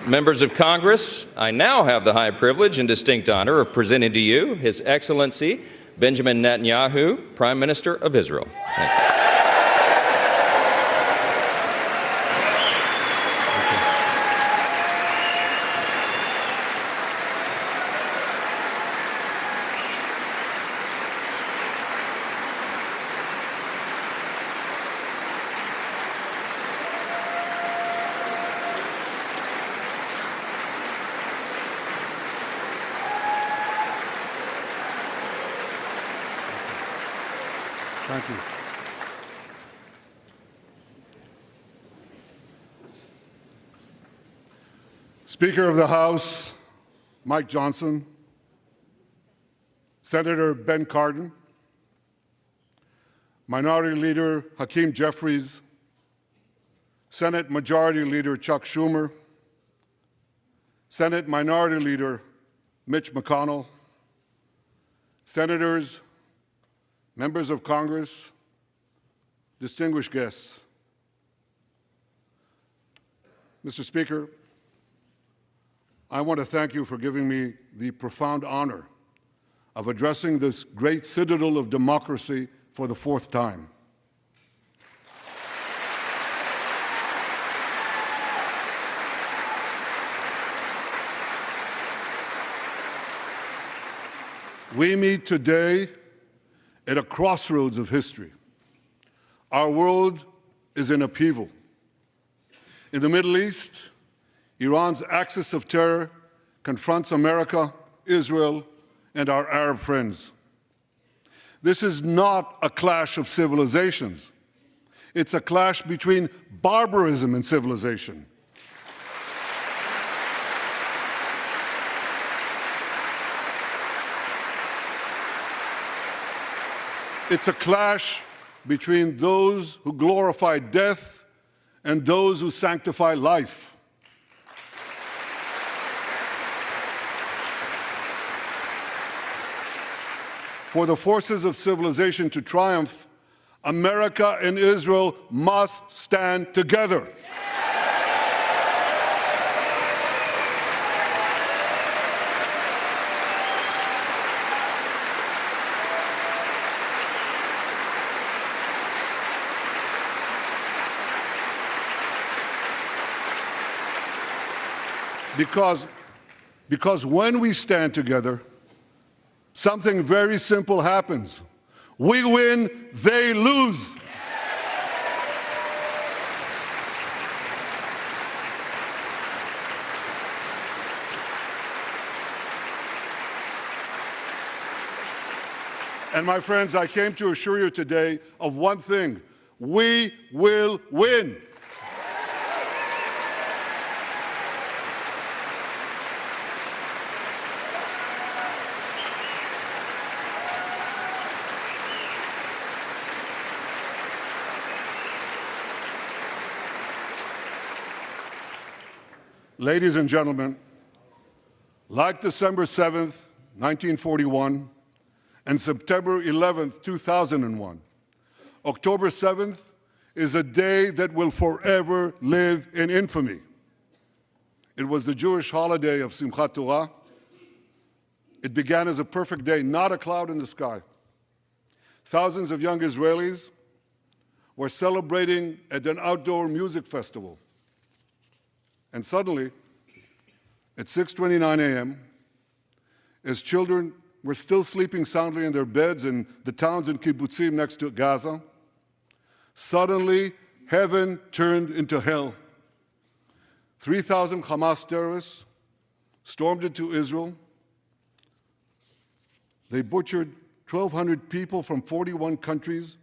Members of Congress, I now have the high privilege and distinct honor of presenting to you His Excellency Benjamin Netanyahu, Prime Minister of Israel. Thank you. Thank you. Speaker of the House, Mike Johnson, Senator Ben Cardin, Minority Leader Hakeem Jeffries, Senate Majority Leader Chuck Schumer, Senate Minority Leader Mitch McConnell, Senators, members of Congress, distinguished guests. Mr. Speaker, I want to thank you for giving me the profound honor of addressing this great citadel of democracy for the fourth time. We meet today at a crossroads of history. Our world is in upheaval. In the Middle East, Iran's axis of terror confronts America, Israel, and our Arab friends. This is not a clash of civilizations. It's a clash between barbarism and civilization. It's a clash between those who glorify death and those who sanctify life. For the forces of civilization to triumph, America and Israel must stand together. Because when we stand together, something very simple happens. We win, they lose. And my friends, I came to assure you today of one thing: we will win. Ladies and gentlemen, like December 7th, 1941, and September 11th, 2001, October 7th is a day that will forever live in infamy. It was the Jewish holiday of Simchat Torah. It began as a perfect day, not a cloud in the sky. Thousands of young Israelis were celebrating at an outdoor music festival. And suddenly, at 6:29 a.m., as children were still sleeping soundly in their beds in the towns and kibbutzim next to Gaza, suddenly heaven turned into hell. 3,000 Hamas terrorists stormed into Israel. They butchered 1,200 people from 41 countries,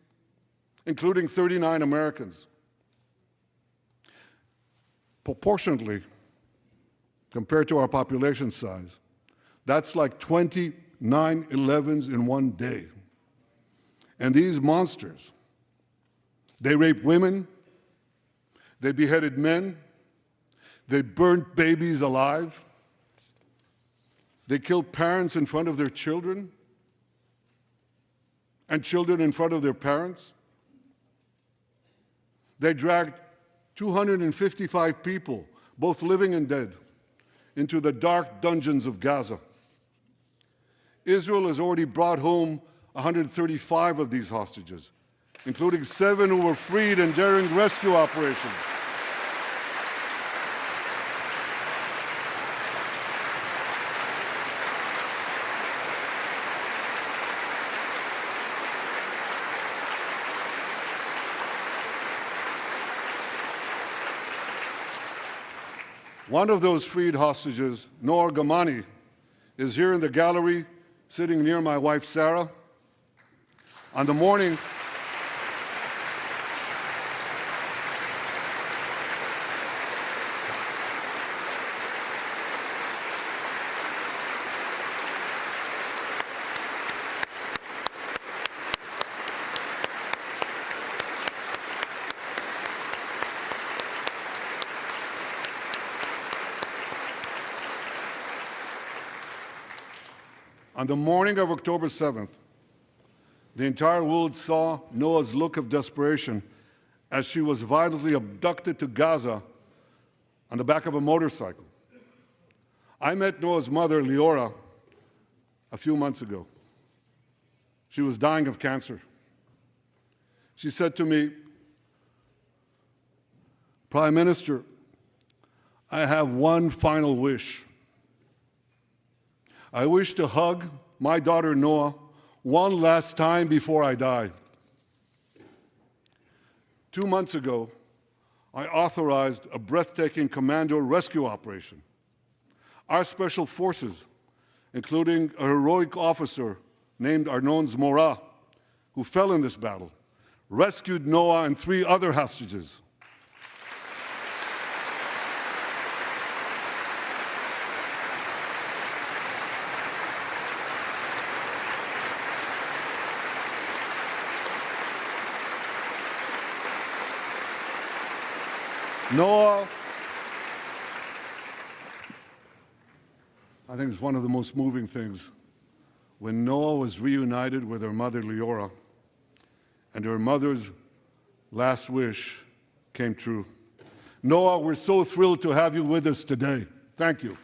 including 39 Americans. Proportionately, compared to our population size, that's like 20 9/11s in one day. And these monsters, they raped women, they beheaded men, they burnt babies alive, they killed parents in front of their children, and children in front of their parents. They dragged 255 people, both living and dead, into the dark dungeons of Gaza. Israel has already brought home 135 of these hostages, including 7 who were freed in daring rescue operations. One of those freed hostages, Noor Gamani, is here in the gallery, sitting near my wife, Sarah. On the morning of October 7th, the entire world saw Noah's look of desperation as she was violently abducted to Gaza on the back of a motorcycle. I met Noah's mother, Leora, a few months ago. She was dying of cancer. She said to me, "Prime Minister, I have one final wish. I wish to hug my daughter Noah one last time before I die." 2 months ago, I authorized a breathtaking commando rescue operation. Our special forces, including a heroic officer named Arnon Zmora, who fell in this battle, rescued Noah and 3 other hostages. Noah, I think it's one of the most moving things. When Noah was reunited with her mother, Leora, and her mother's last wish came true. Noah, we're so thrilled to have you with us today. Thank you.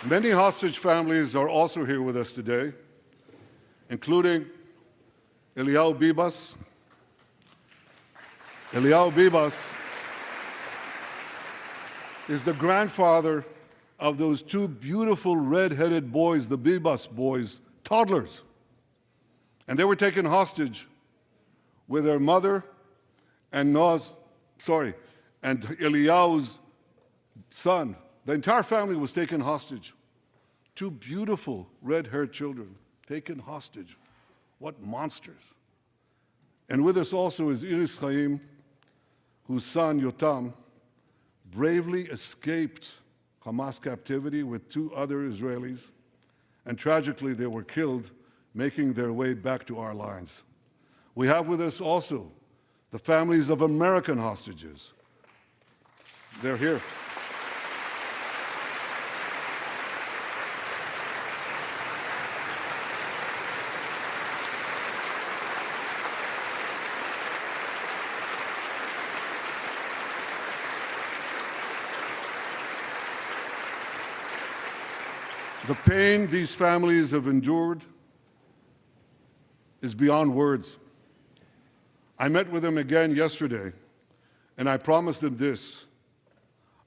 Many hostage families are also here with us today, including Eliyahu Bibas. Eliyahu Bibas is the grandfather of those 2 beautiful red-headed boys, the Bibas boys, toddlers. And they were taken hostage with their mother and Eliyahu's son. The entire family was taken hostage. 2 beautiful red-haired children taken hostage. What monsters. And with us also is Iris Chaim, whose son, Yotam, bravely escaped Hamas captivity with 2 other Israelis, and tragically they were killed, making their way back to our lines. We have with us also the families of American hostages. They're here. The pain these families have endured is beyond words. I met with them again yesterday, and I promised them this: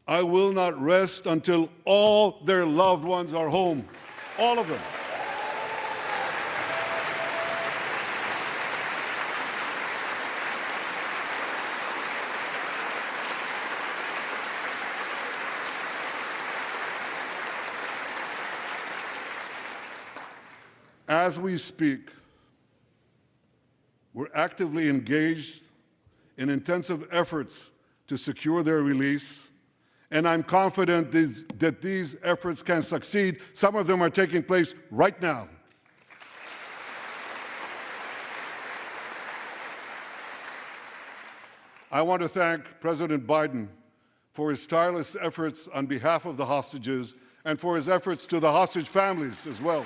I will not rest until all their loved ones are home, all of them. As we speak, we're actively engaged in intensive efforts to secure their release, and I'm confident that these efforts can succeed. Some of them are taking place right now. I want to thank President Biden for his tireless efforts on behalf of the hostages and for his efforts to the hostage families as well.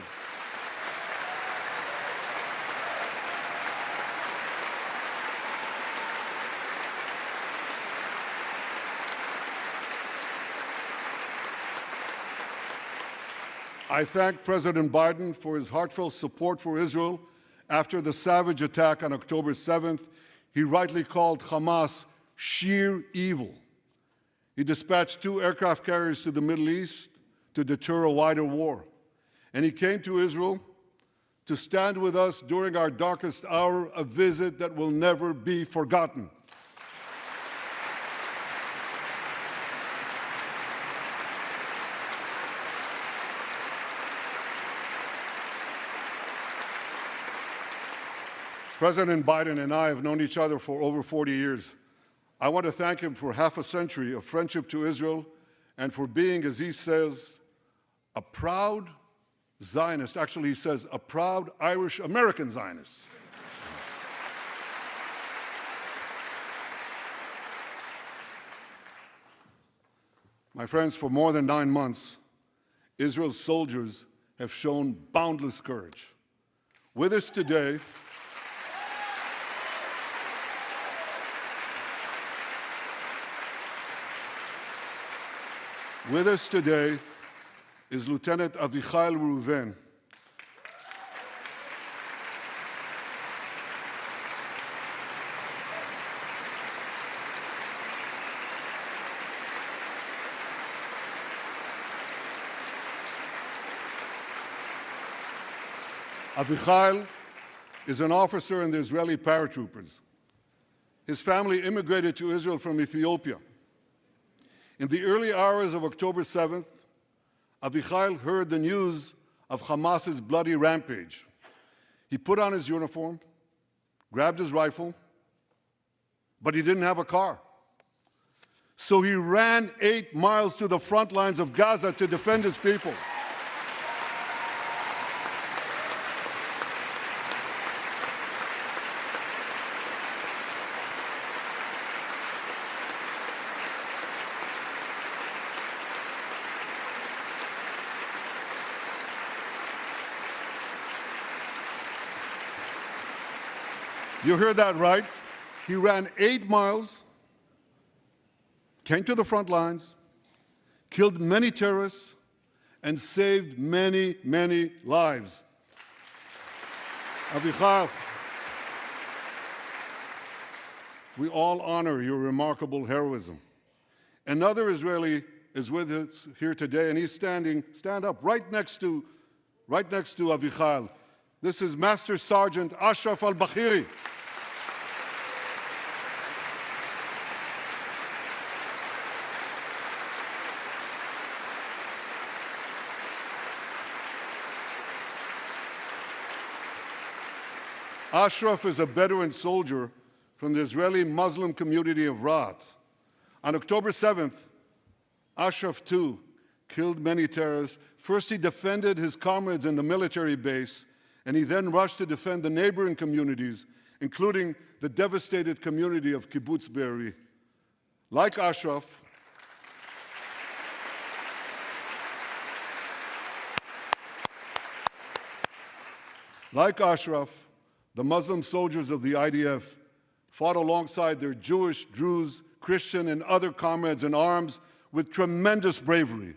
I thank President Biden for his heartfelt support for Israel after the savage attack on October 7th. He rightly called Hamas sheer evil. He dispatched 2 aircraft carriers to the Middle East to deter a wider war. And he came to Israel to stand with us during our darkest hour, a visit that will never be forgotten. President Biden and I have known each other for over 40 years. I want to thank him for half a century of friendship to Israel and for being, as he says, a proud Zionist. Actually, he says, a proud Irish-American Zionist. My friends, for more than 9 months, Israel's soldiers have shown boundless courage. With us today, is Lieutenant Avichai Reuven. Avichai is an officer in the Israeli paratroopers. His family immigrated to Israel from Ethiopia. In the early hours of October 7th, Avichai heard the news of Hamas's bloody rampage. He put on his uniform, grabbed his rifle, but he didn't have a car. So he ran 8 miles to the front lines of Gaza to defend his people. You heard that right. He ran 8 miles, came to the front lines, killed many terrorists, and saved many, many lives. Avichai, we all honor your remarkable heroism. Another Israeli is with us here today, and he's stand up right next to Avichai. This is Master Sergeant Ashraf al-Bakhiri. Ashraf is a Bedouin soldier from the Israeli Muslim community of Raat. On October 7th, Ashraf, too, killed many terrorists. First, he defended his comrades in the military base, and he then rushed to defend the neighboring communities, including the devastated community of Kibbutz Be'eri. Like Ashraf, the Muslim soldiers of the IDF fought alongside their Jewish, Druze, Christian, and other comrades in arms with tremendous bravery.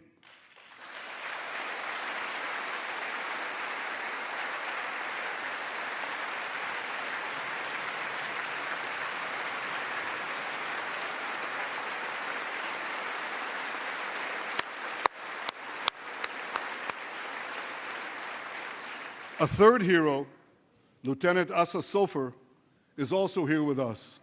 A third hero, Lieutenant Asa Sofer, is also here with us.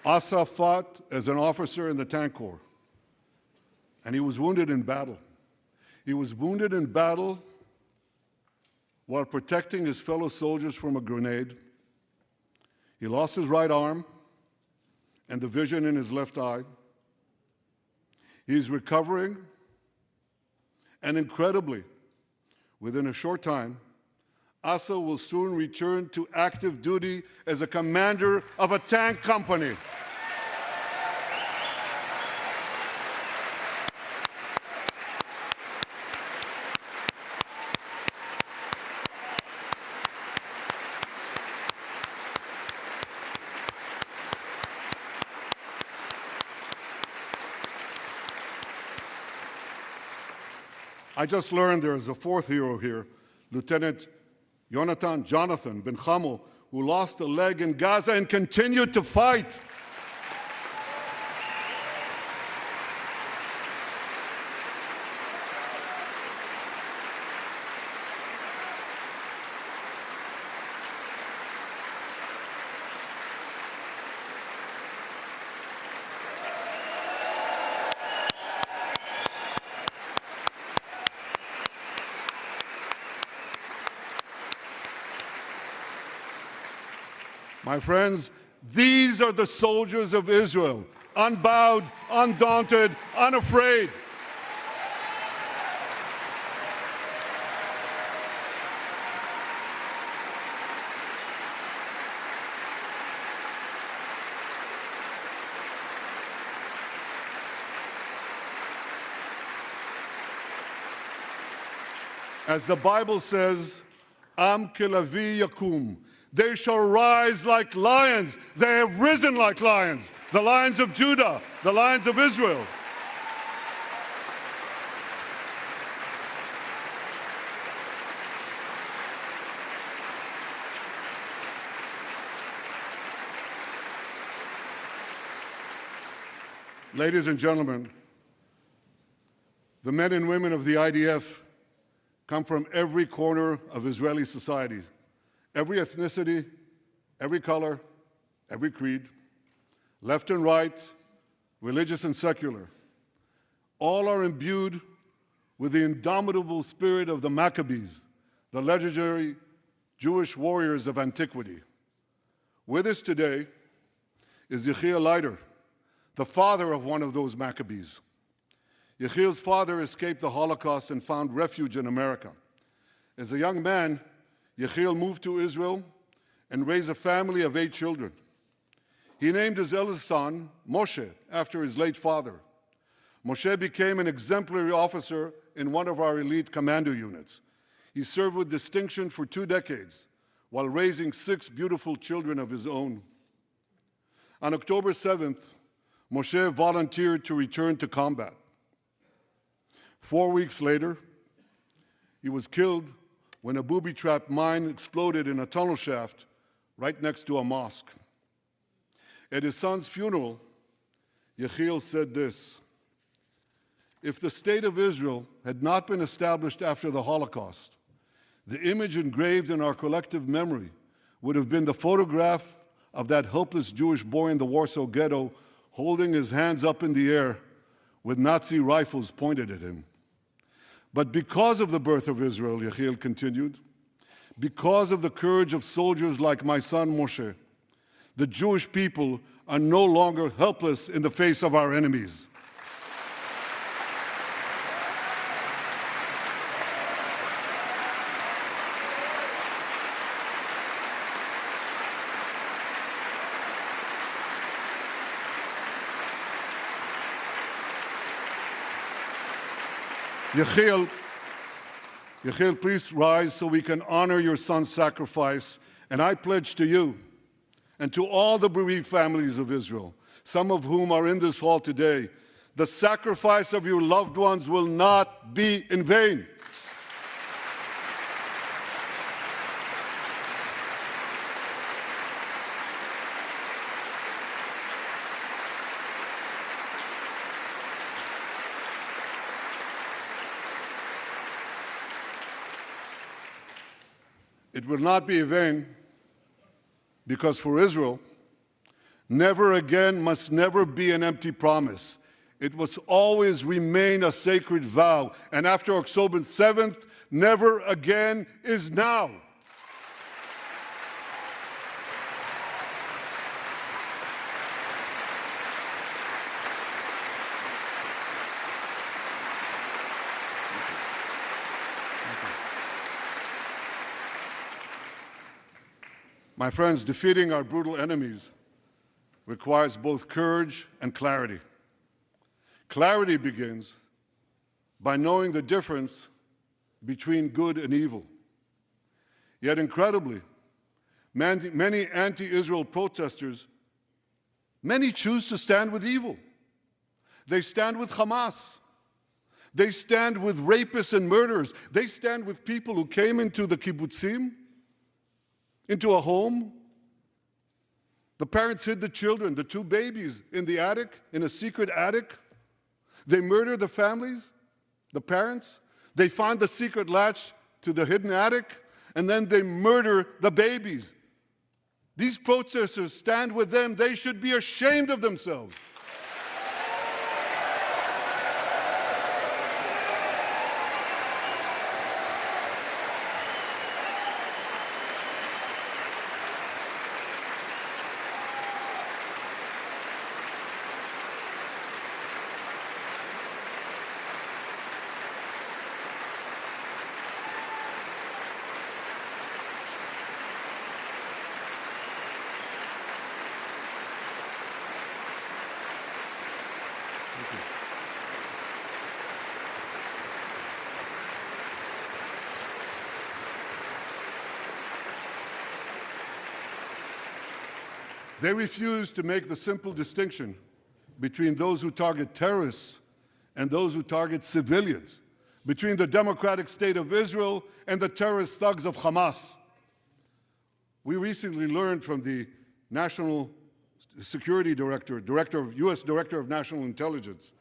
Asa fought as an officer in the Tank Corps, and he was wounded in battle. He was wounded in battle while protecting his fellow soldiers from a grenade. He lost his right arm and the vision in his left eye. He's recovering, and incredibly, within a short time, Asa will soon return to active duty as a commander of a tank company. I just learned there is a fourth hero here, Lieutenant Jonathan Ben Chamo, who lost a leg in Gaza and continued to fight. My friends, these are the soldiers of Israel, unbowed, undaunted, unafraid. As the Bible says, Am kelavi yakum. They shall rise like lions. They have risen like lions. The lions of Judah, the lions of Israel. Ladies and gentlemen, the men and women of the IDF come from every corner of Israeli society. Every ethnicity, every color, every creed, left and right, religious and secular. All are imbued with the indomitable spirit of the Maccabees, the legendary Jewish warriors of antiquity. With us today is Yechiel Leiter, the father of one of those Maccabees. Yechiel's father escaped the Holocaust and found refuge in America. As a young man, Yechiel moved to Israel and raised a family of 8 children. He named his eldest son, Moshe, after his late father. Moshe became an exemplary officer in one of our elite commando units. He served with distinction for 2 decades while raising 6 beautiful children of his own. On October 7th, Moshe volunteered to return to combat. 4 weeks later, he was killed when a booby-trapped mine exploded in a tunnel shaft right next to a mosque. At his son's funeral, Yechiel said this: "If the state of Israel had not been established after the Holocaust, the image engraved in our collective memory would have been the photograph of that helpless Jewish boy in the Warsaw Ghetto holding his hands up in the air with Nazi rifles pointed at him. But because of the birth of Israel," Yechiel continued, "because of the courage of soldiers like my son Moshe, the Jewish people are no longer helpless in the face of our enemies." Yechiel, please rise so we can honor your son's sacrifice. And I pledge to you and to all the bereaved families of Israel, some of whom are in this hall today, the sacrifice of your loved ones will not be in vain. It will not be in vain because for Israel, never again must never be an empty promise. It must always remain a sacred vow. And after October 7th, never again is now. My friends, defeating our brutal enemies requires both courage and clarity. Clarity begins by knowing the difference between good and evil. Yet incredibly, many anti-Israel protesters, many choose to stand with evil. They stand with Hamas. They stand with rapists and murderers. They stand with people who came into the kibbutzim, into a home. The parents hid the children, the two babies, in the attic, in a secret attic. They murder the families, the parents. They find the secret latch to the hidden attic, and then they murder the babies. These protesters stand with them. They should be ashamed of themselves. They refuse to make the simple distinction between those who target terrorists and those who target civilians, between the democratic state of Israel and the terrorist thugs of Hamas. We recently learned from the National Security Director, U.S. Director of National Intelligence,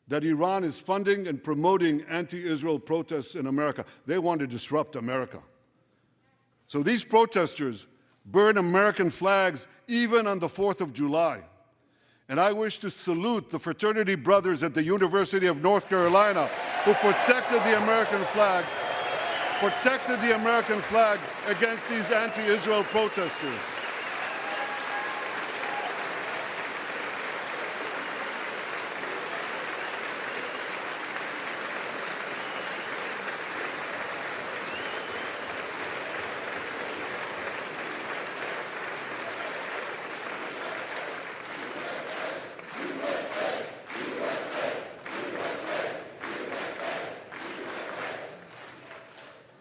that Iran is funding and promoting anti-Israel protests in America. They want to disrupt America. So these protesters burn American flags even on the 4th of July. And I wish to salute the fraternity brothers at the University of North Carolina who protected the American flag against these anti-Israel protesters.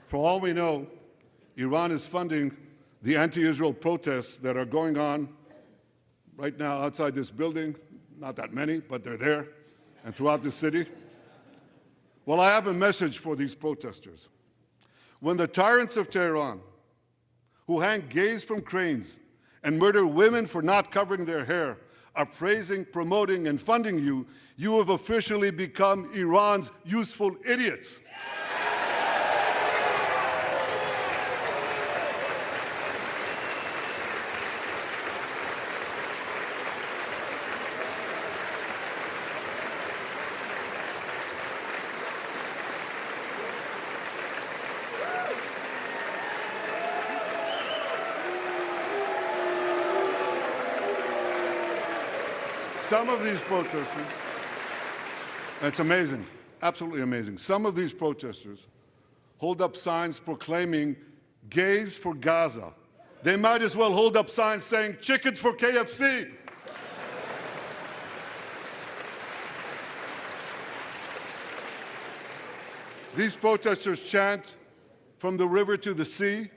For all we know, Iran is funding the anti-Israel protests that are going on right now outside this building. Not that many, but they're there, and throughout the city. Well, I have a message for these protesters. When the tyrants of Tehran, who hang gays from cranes and murder women for not covering their hair, are praising, promoting, and funding you, you have officially become Iran's useful idiots. Some of these protesters, it's amazing, absolutely amazing. Some of these protesters hold up signs proclaiming gays for Gaza. They might as well hold up signs saying chickens for KFC. These protesters chant from the river to the sea,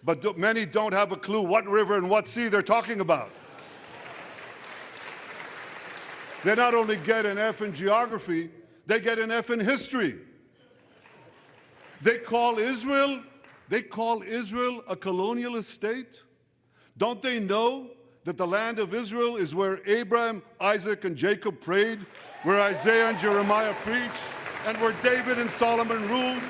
but many don't have a clue what river and what sea they're talking about. They not only get an F in geography, they get an F in history. They call Israel a colonialist state. Don't they know that the land of Israel is where Abraham, Isaac, and Jacob prayed, where Isaiah and Jeremiah preached, and where David and Solomon ruled?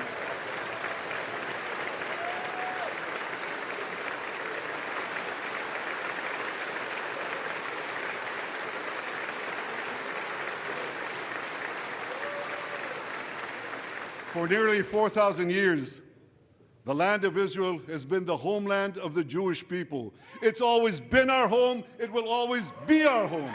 For nearly 4,000 years, the land of Israel has been the homeland of the Jewish people. It's always been our home. It will always be our home.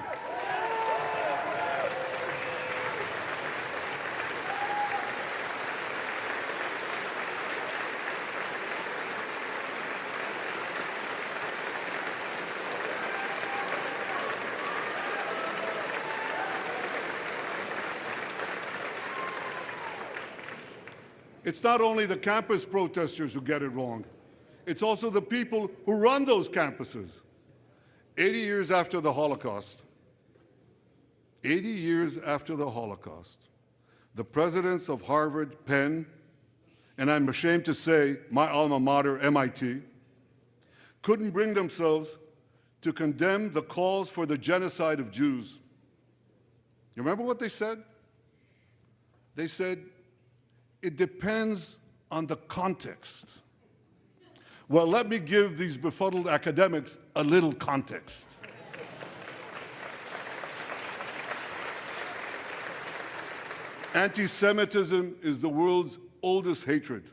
It's not only the campus protesters who get it wrong. It's also the people who run those campuses. 80 years after the Holocaust, 80 years after the Holocaust, the presidents of Harvard, Penn, and I'm ashamed to say my alma mater, MIT, couldn't bring themselves to condemn the calls for the genocide of Jews. You remember what they said? They said, it depends on the context. Well, let me give these befuddled academics a little context. Anti-Semitism is the world's oldest hatred.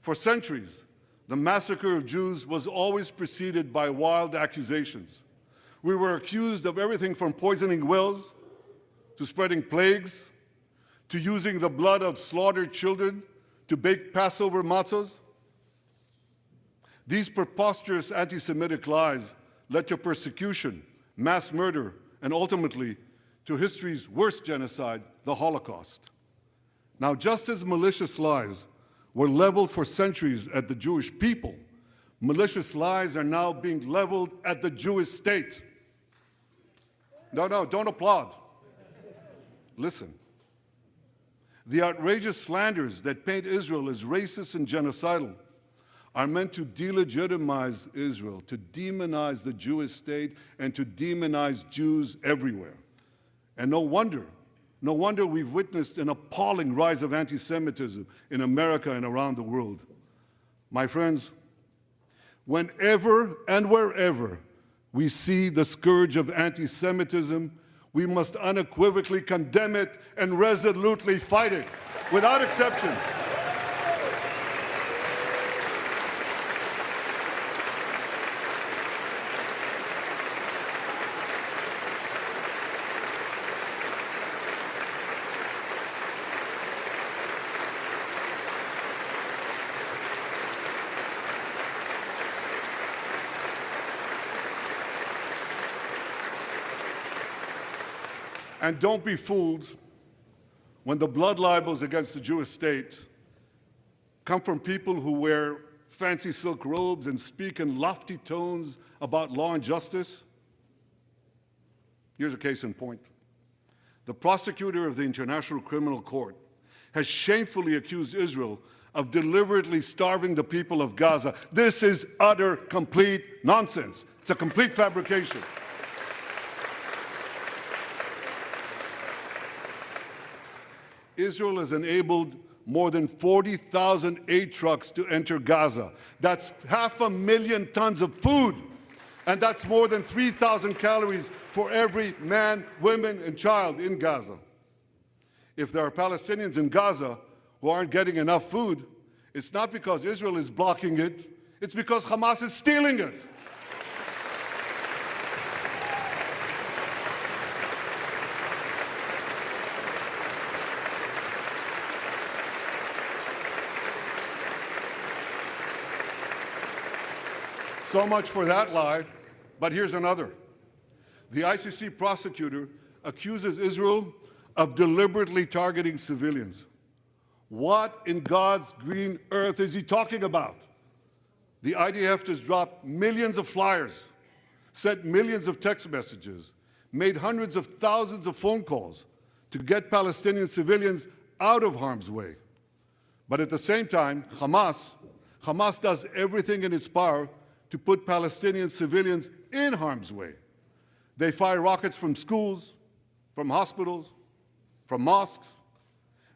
For centuries, the massacre of Jews was always preceded by wild accusations. We were accused of everything from poisoning wells, to spreading plagues, to using the blood of slaughtered children to bake Passover matzahs. These preposterous anti-Semitic lies led to persecution, mass murder, and ultimately to history's worst genocide, the Holocaust. Now, just as malicious lies were leveled for centuries at the Jewish people, malicious lies are now being leveled at the Jewish state. No, don't applaud. Listen. The outrageous slanders that paint Israel as racist and genocidal are meant to delegitimize Israel, to demonize the Jewish state, and to demonize Jews everywhere. And no wonder we've witnessed an appalling rise of anti-Semitism in America and around the world. My friends, whenever and wherever we see the scourge of anti-Semitism, we must unequivocally condemn it and resolutely fight it, without exception. And don't be fooled when the blood libels against the Jewish state come from people who wear fancy silk robes and speak in lofty tones about law and justice. Here's a case in point. The prosecutor of the International Criminal Court has shamefully accused Israel of deliberately starving the people of Gaza. This is utter, complete nonsense. It's a complete fabrication. Israel has enabled more than 40,000 aid trucks to enter Gaza. That's 500,000 tons of food, and that's more than 3,000 calories for every man, woman, and child in Gaza. If there are Palestinians in Gaza who aren't getting enough food, it's not because Israel is blocking it, it's because Hamas is stealing it. So much for that lie, but here's another. The ICC prosecutor accuses Israel of deliberately targeting civilians. What in God's green earth is he talking about? The IDF has dropped millions of flyers, sent millions of text messages, made hundreds of thousands of phone calls to get Palestinian civilians out of harm's way. But at the same time, Hamas does everything in its power to put Palestinian civilians in harm's way. They fire rockets from schools, from hospitals, from mosques.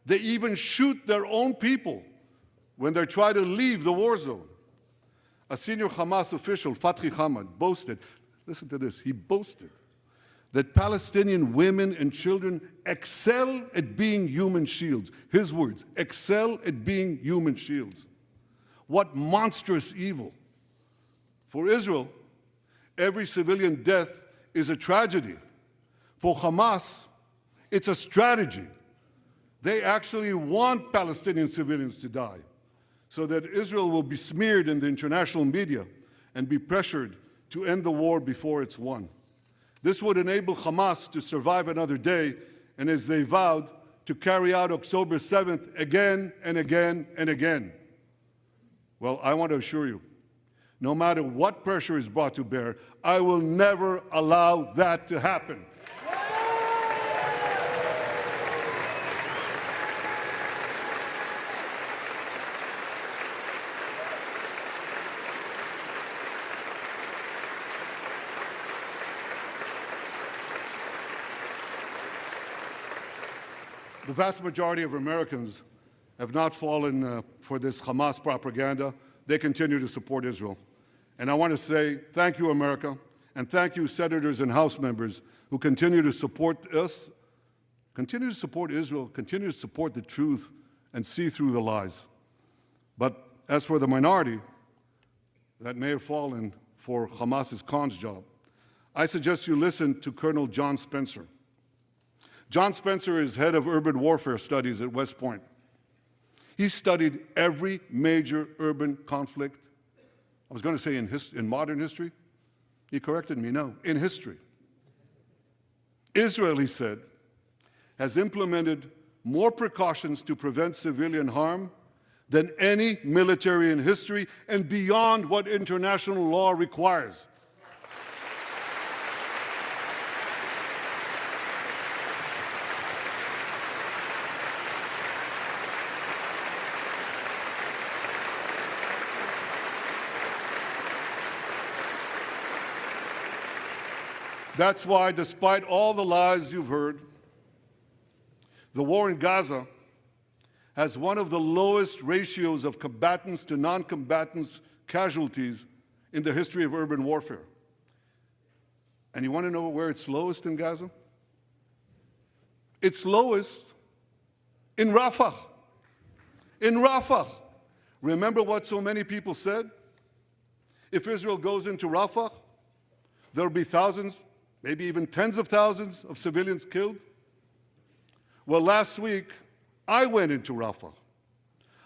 They even shoot their own people when they try to leave the war zone. A senior Hamas official, Fatri Hamad, boasted, listen to this, he boasted that Palestinian women and children excel at being human shields. His words, excel at being human shields. What monstrous evil. For Israel, every civilian death is a tragedy. For Hamas, it's a strategy. They actually want Palestinian civilians to die so that Israel will be smeared in the international media and be pressured to end the war before it's won. This would enable Hamas to survive another day and, as they vowed, to carry out October 7th again and again and again. Well, I want to assure you, no matter what pressure is brought to bear, I will never allow that to happen. The vast majority of Americans have not fallen for this Hamas propaganda. They continue to support Israel. And I want to say thank you, America, and thank you, senators and House members who continue to support us, continue to support Israel, continue to support the truth and see through the lies. But as for the minority that may have fallen for Hamas's con's job, I suggest you listen to Colonel John Spencer. John Spencer is head of urban warfare studies at West Point. He studied every major urban conflict. I was going to say in modern history. He corrected me, no, in history. Israel, he said, has implemented more precautions to prevent civilian harm than any military in history and beyond what international law requires. That's why, despite all the lies you've heard, the war in Gaza has one of the lowest ratios of combatants to non-combatants casualties in the history of urban warfare. And you want to know where it's lowest in Gaza? It's lowest in Rafah. In Rafah. Remember what so many people said? If Israel goes into Rafah, there'll be thousands, maybe even tens of thousands of civilians killed. Well, last week, I went into Rafah.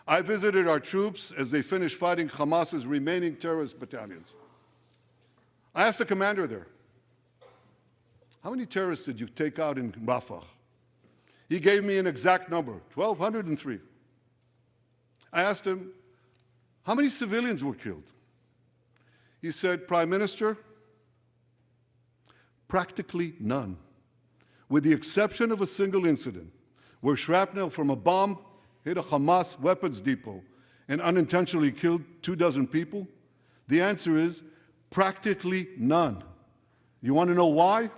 I visited our troops as they finished fighting Hamas's remaining terrorist battalions. I asked the commander there, how many terrorists did you take out in Rafah? He gave me an exact number, 1,203. I asked him, how many civilians were killed? He said, Prime Minister, practically none, with the exception of a single incident where shrapnel from a bomb hit a Hamas weapons depot and unintentionally killed 24 people. The answer is practically none. You want to know why?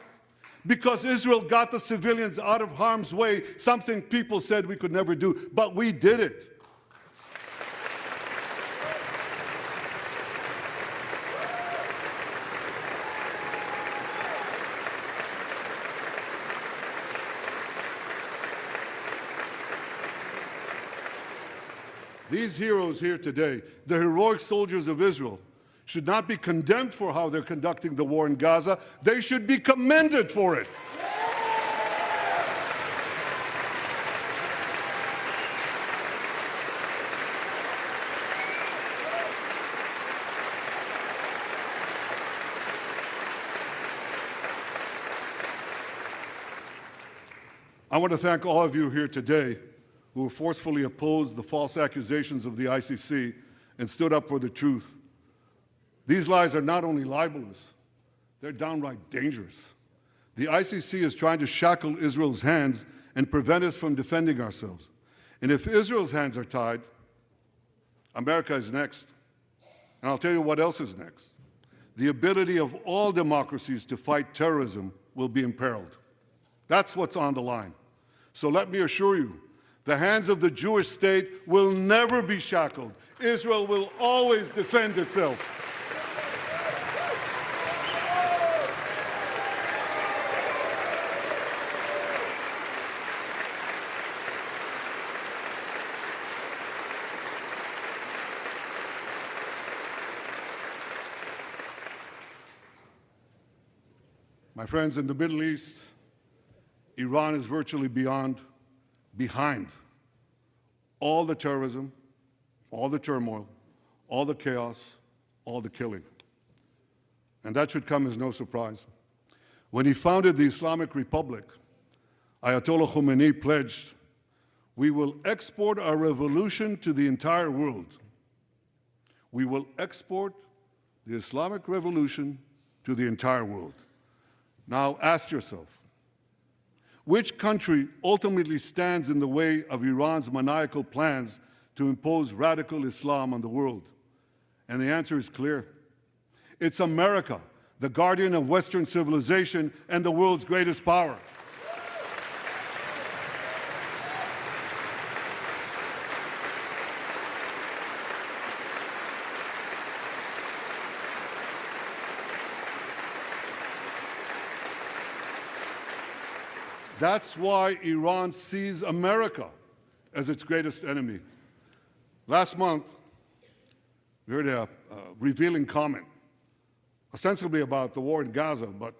Because Israel got the civilians out of harm's way, something people said we could never do, but we did it. These heroes here today, the heroic soldiers of Israel, should not be condemned for how they're conducting the war in Gaza. They should be commended for it. I want to thank all of you here today who forcefully opposed the false accusations of the ICC and stood up for the truth. These lies are not only libelous, they're downright dangerous. The ICC is trying to shackle Israel's hands and prevent us from defending ourselves. And if Israel's hands are tied, America is next. And I'll tell you what else is next. The ability of all democracies to fight terrorism will be imperiled. That's what's on the line. So let me assure you, the hands of the Jewish state will never be shackled. Israel will always defend itself. My friends, in the Middle East, Iran is virtually behind all the terrorism, all the turmoil, all the chaos, all the killing. And that should come as no surprise. When he founded the Islamic Republic, Ayatollah Khomeini pledged We will export our revolution to the entire world. We will export the Islamic revolution to the entire world. Now ask yourself, which country ultimately stands in the way of Iran's maniacal plans to impose radical Islam on the world? And the answer is clear. It's America, the guardian of Western civilization and the world's greatest power. That's why Iran sees America as its greatest enemy. Last month, we heard a revealing comment, ostensibly about the war in Gaza, but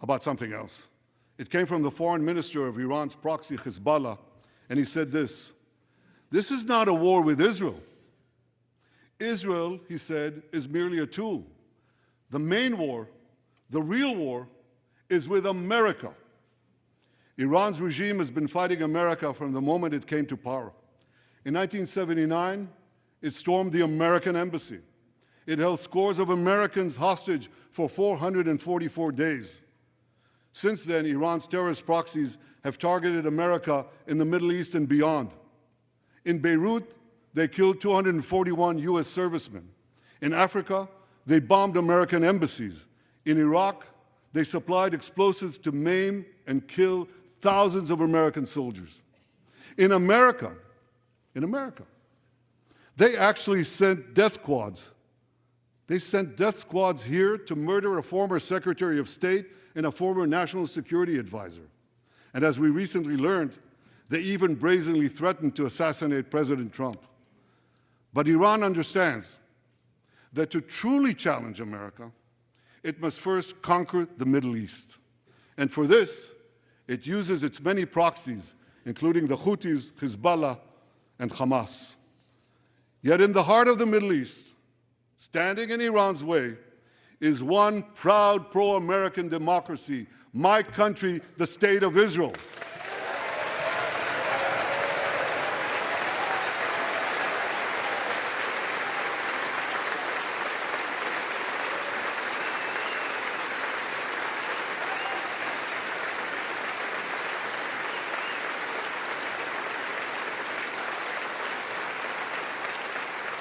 about something else. It came from the foreign minister of Iran's proxy, Hezbollah, and he said this: "This is not a war with Israel. Israel," he said, "is merely a tool. The main war, the real war, is with America." Iran's regime has been fighting America from the moment it came to power. In 1979, it stormed the American embassy. It held scores of Americans hostage for 444 days. Since then, Iran's terrorist proxies have targeted America in the Middle East and beyond. In Beirut, they killed 241 U.S. servicemen. In Africa, they bombed American embassies. In Iraq, they supplied explosives to maim and kill thousands of American soldiers. In America, they actually sent death squads. They sent death squads here to murder a former Secretary of State and a former National Security Advisor. And as we recently learned, they even brazenly threatened to assassinate President Trump. But Iran understands that to truly challenge America, it must first conquer the Middle East. And for this, it uses its many proxies, including the Houthis, Hezbollah, and Hamas. Yet in the heart of the Middle East, standing in Iran's way, is one proud pro-American democracy, my country, the State of Israel.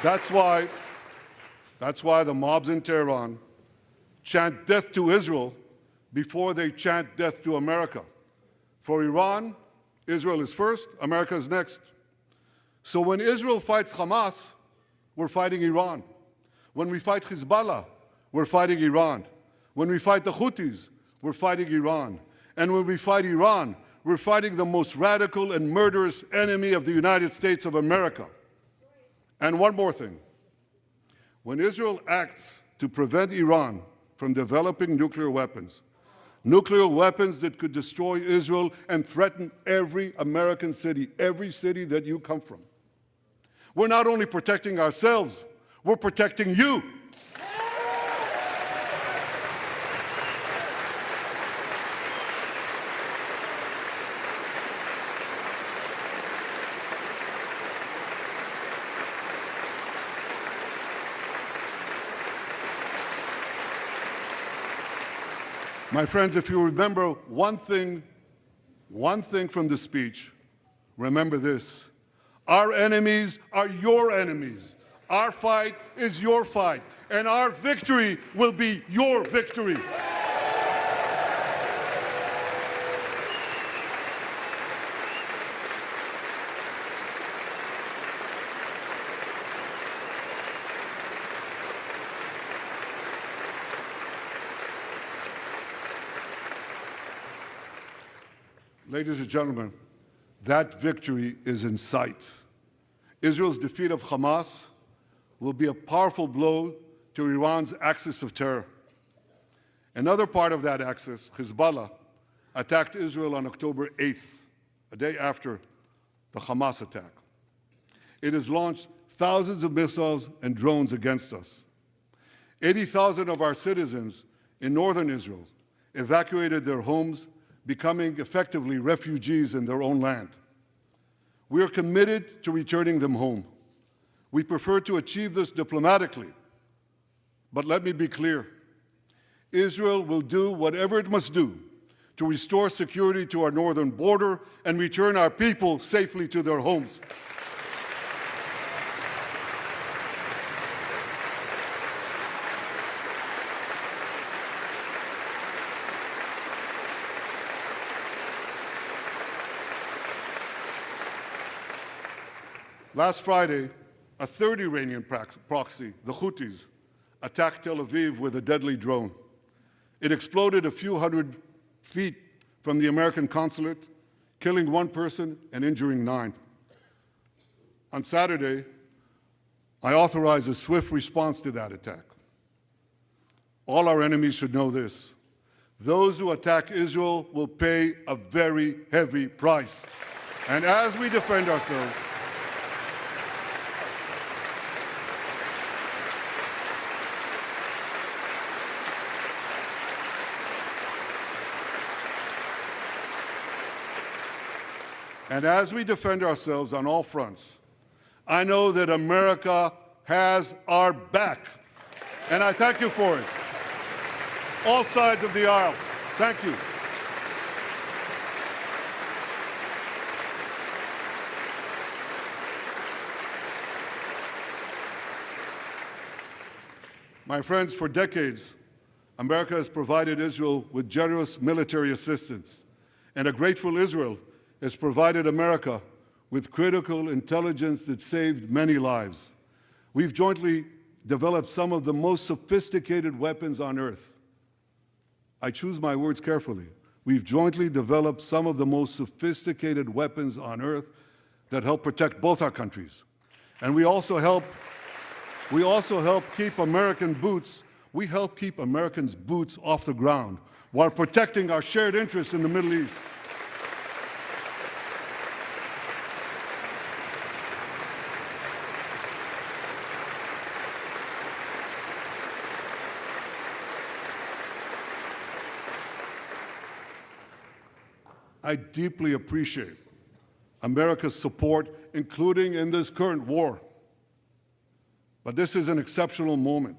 That's why the mobs in Tehran chant death to Israel before they chant death to America. For Iran, Israel is first, America is next. So when Israel fights Hamas, we're fighting Iran. When we fight Hezbollah, we're fighting Iran. When we fight the Houthis, we're fighting Iran. And when we fight Iran, we're fighting the most radical and murderous enemy of the United States of America. And one more thing. When Israel acts to prevent Iran from developing nuclear weapons that could destroy Israel and threaten every American city, every city that you come from, we're not only protecting ourselves, we're protecting you. My friends, if you remember one thing from the speech, remember this: our enemies are your enemies. Our fight is your fight, and our victory will be your victory. Ladies and gentlemen, that victory is in sight. Israel's defeat of Hamas will be a powerful blow to Iran's axis of terror. Another part of that axis, Hezbollah, attacked Israel on October 8th, a day after the Hamas attack. It has launched thousands of missiles and drones against us. 80,000 of our citizens in northern Israel evacuated their homes, becoming effectively refugees in their own land. We are committed to returning them home. We prefer to achieve this diplomatically. But let me be clear. Israel will do whatever it must do to restore security to our northern border and return our people safely to their homes. Last Friday, a third Iranian proxy, the Houthis, attacked Tel Aviv with a deadly drone. It exploded a few hundred feet from the American consulate, killing one person and injuring 9. On Saturday, I authorized a swift response to that attack. All our enemies should know this. Those who attack Israel will pay a very heavy price. And as we defend ourselves, on all fronts, I know that America has our back. And I thank you for it. All sides of the aisle, thank you. My friends, for decades, America has provided Israel with generous military assistance, and a grateful Israel has provided America with critical intelligence that saved many lives. We've jointly developed some of the most sophisticated weapons on earth. I choose my words carefully. We've jointly developed some of the most sophisticated weapons on earth that help protect both our countries. And we also help keep American boots, we help keep Americans' boots off the ground while protecting our shared interests in the Middle East. I deeply appreciate America's support, including in this current war. But this is an exceptional moment.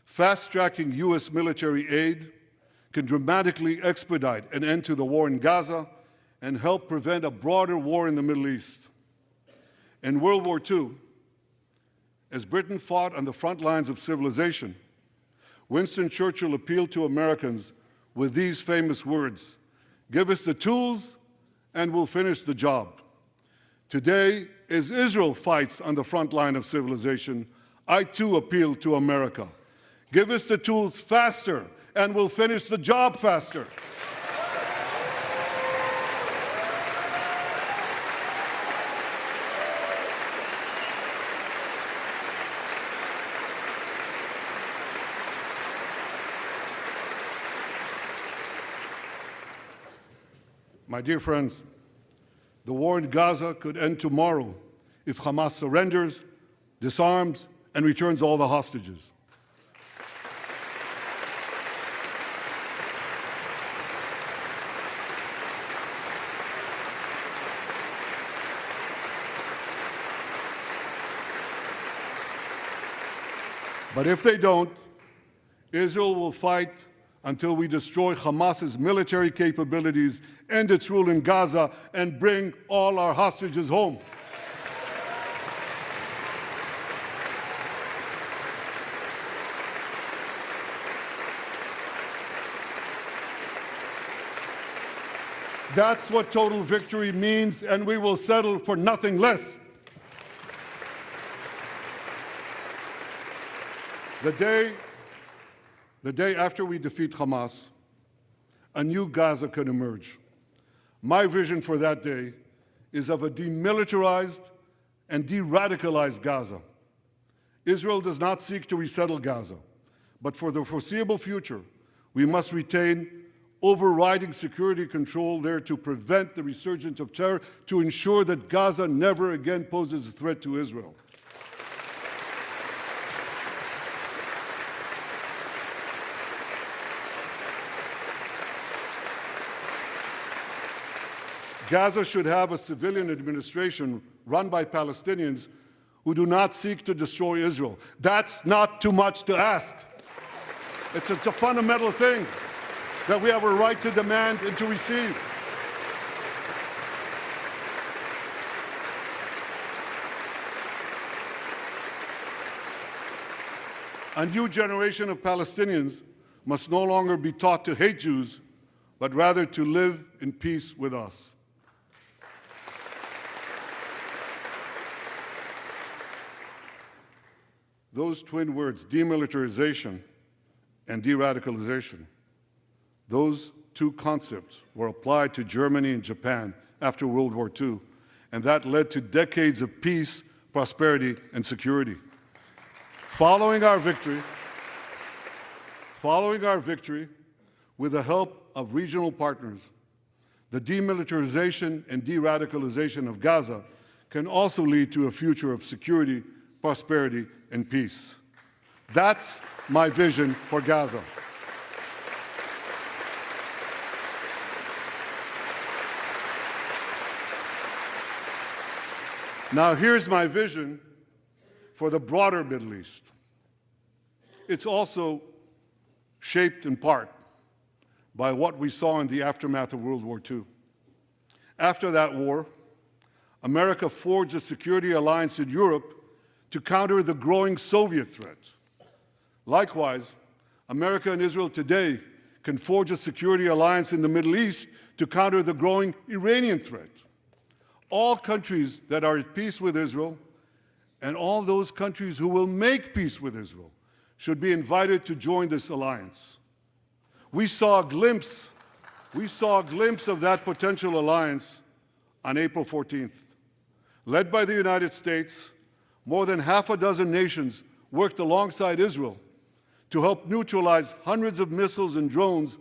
Fast-tracking U.S. military aid can dramatically expedite an end to the war in Gaza and help prevent a broader war in the Middle East. In World War II, as Britain fought on the front lines of civilization, Winston Churchill appealed to Americans with these famous words: "Give us the tools and we'll finish the job." Today, as Israel fights on the front line of civilization, I too appeal to America. Give us the tools faster and we'll finish the job faster. My dear friends, the war in Gaza could end tomorrow if Hamas surrenders, disarms, and returns all the hostages. But if they don't, Israel will fight until we destroy Hamas's military capabilities, end its rule in Gaza, and bring all our hostages home. That's what total victory means, and we will settle for nothing less. The day after we defeat Hamas, a new Gaza can emerge. My vision for that day is of a demilitarized and de-radicalized Gaza. Israel does not seek to resettle Gaza, but for the foreseeable future, we must retain overriding security control there to prevent the resurgence of terror, to ensure that Gaza never again poses a threat to Israel. Gaza should have a civilian administration run by Palestinians who do not seek to destroy Israel. That's not too much to ask. It's a fundamental thing that we have a right to demand and to receive. A new generation of Palestinians must no longer be taught to hate Jews, but rather to live in peace with us. Those twin words, demilitarization and de-radicalization, those two concepts were applied to Germany and Japan after World War II, and that led to decades of peace, prosperity, and security. Following our victory, with the help of regional partners, the demilitarization and de-radicalization of Gaza can also lead to a future of security, prosperity, and peace. That's my vision for Gaza. Now, here's my vision for the broader Middle East. It's also shaped in part by what we saw in the aftermath of World War II. After that war, America forged a security alliance in Europe to counter the growing Soviet threat. Likewise, America and Israel today can forge a security alliance in the Middle East to counter the growing Iranian threat. All countries that are at peace with Israel and all those countries who will make peace with Israel should be invited to join this alliance. We saw a glimpse of that potential alliance on April 14th. Led by the United States, more than half a dozen nations worked alongside Israel to help neutralize hundreds of missiles and drones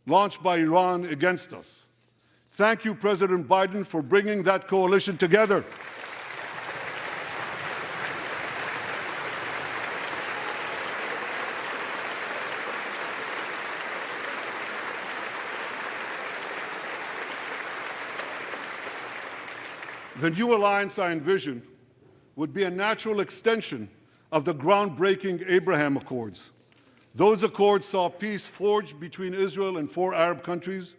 launched by Iran against us. Thank you, President Biden, for bringing that coalition together. The new alliance I envision would be a natural extension of the groundbreaking Abraham Accords. Those accords saw peace forged between Israel and 4 Arab countries,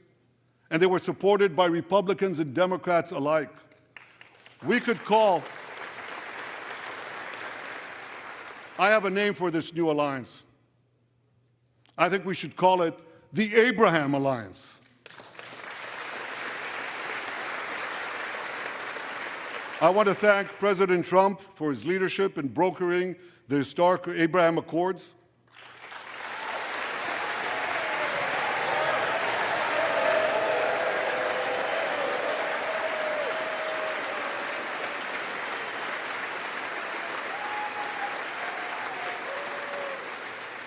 and they were supported by Republicans and Democrats alike. We could call, I have a name for this new alliance. I think we should call it the Abraham Alliance. I want to thank President Trump for his leadership in brokering the historic Abraham Accords.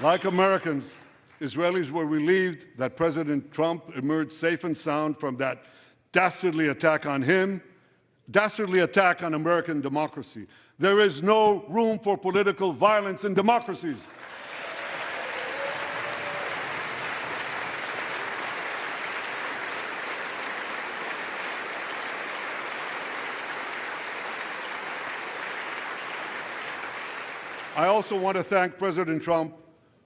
Like Americans, Israelis were relieved that President Trump emerged safe and sound from that dastardly attack on him, dastardly attack on American democracy. There is no room for political violence in democracies. I also want to thank President Trump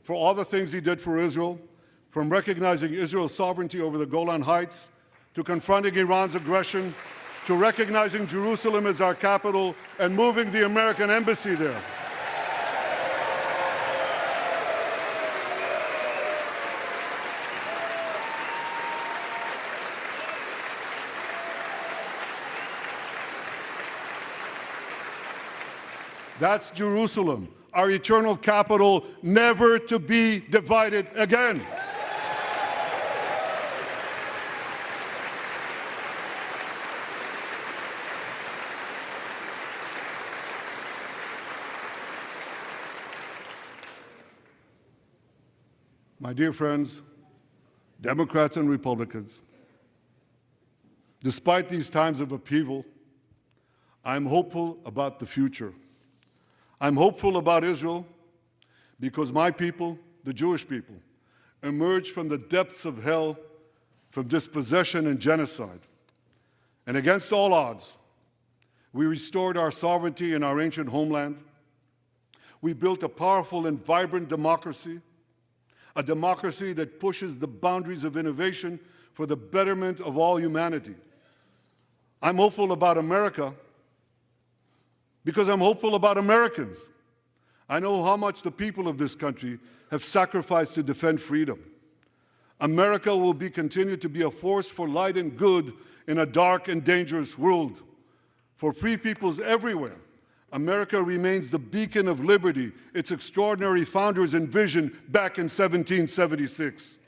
for all the things he did for Israel, from recognizing Israel's sovereignty over the Golan Heights, to confronting Iran's aggression, to recognizing Jerusalem as our capital and moving the American embassy there. That's Jerusalem, our eternal capital, never to be divided again. My dear friends, Democrats and Republicans, despite these times of upheaval, I'm hopeful about the future. I'm hopeful about Israel because my people, the Jewish people, emerged from the depths of hell, from dispossession and genocide. And against all odds, we restored our sovereignty in our ancient homeland. We built a powerful and vibrant democracy, a democracy that pushes the boundaries of innovation for the betterment of all humanity. I'm hopeful about America because I'm hopeful about Americans. I know how much the people of this country have sacrificed to defend freedom. America will continue to be a force for light and good in a dark and dangerous world. For free peoples everywhere, America remains the beacon of liberty its extraordinary founders envisioned back in 1776.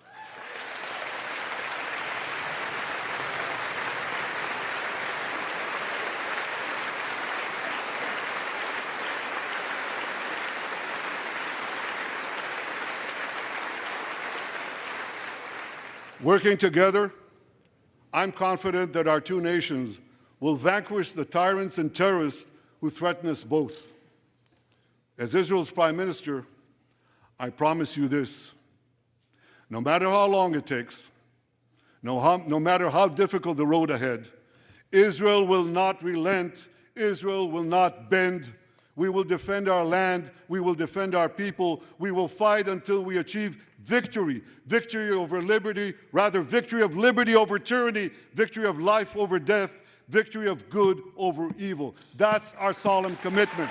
Working together, I'm confident that our two nations will vanquish the tyrants and terrorists who threaten us both. As Israel's Prime Minister, I promise you this: no matter how long it takes, no matter how difficult the road ahead, Israel will not relent, Israel will not bend. We will defend our land, we will defend our people, we will fight until we achieve victory. Victory over liberty, rather victory of liberty over tyranny, victory of life over death, victory of good over evil. That's our solemn commitment.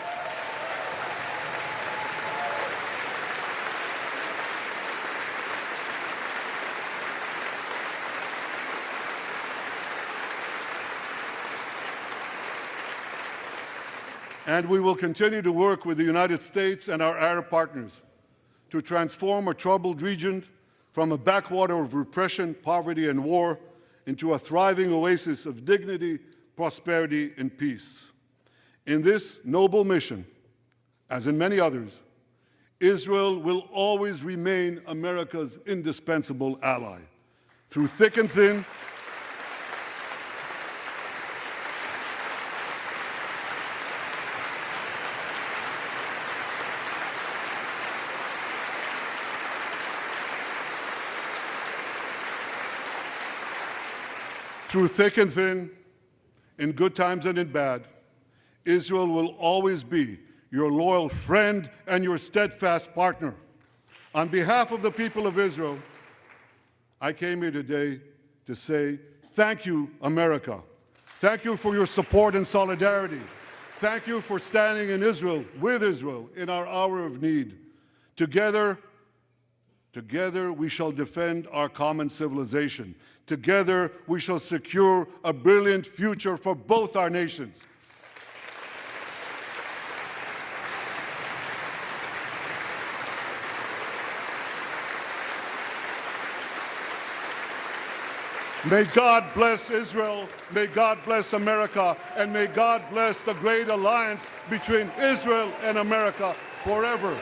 And we will continue to work with the United States and our Arab partners to transform a troubled region from a backwater of repression, poverty, and war into a thriving oasis of dignity, prosperity, and peace. In this noble mission, as in many others, Israel will always remain America's indispensable ally. Through thick and thin, in good times and in bad, Israel will always be your loyal friend and your steadfast partner. On behalf of the people of Israel, I came here today to say, thank you, America. Thank you for your support and solidarity. Thank you for standing in Israel, with Israel, in our hour of need. Together we shall defend our common civilization. Together, we shall secure a brilliant future for both our nations. May God bless Israel, may God bless America, and may God bless the great alliance between Israel and America forever.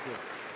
Thank you.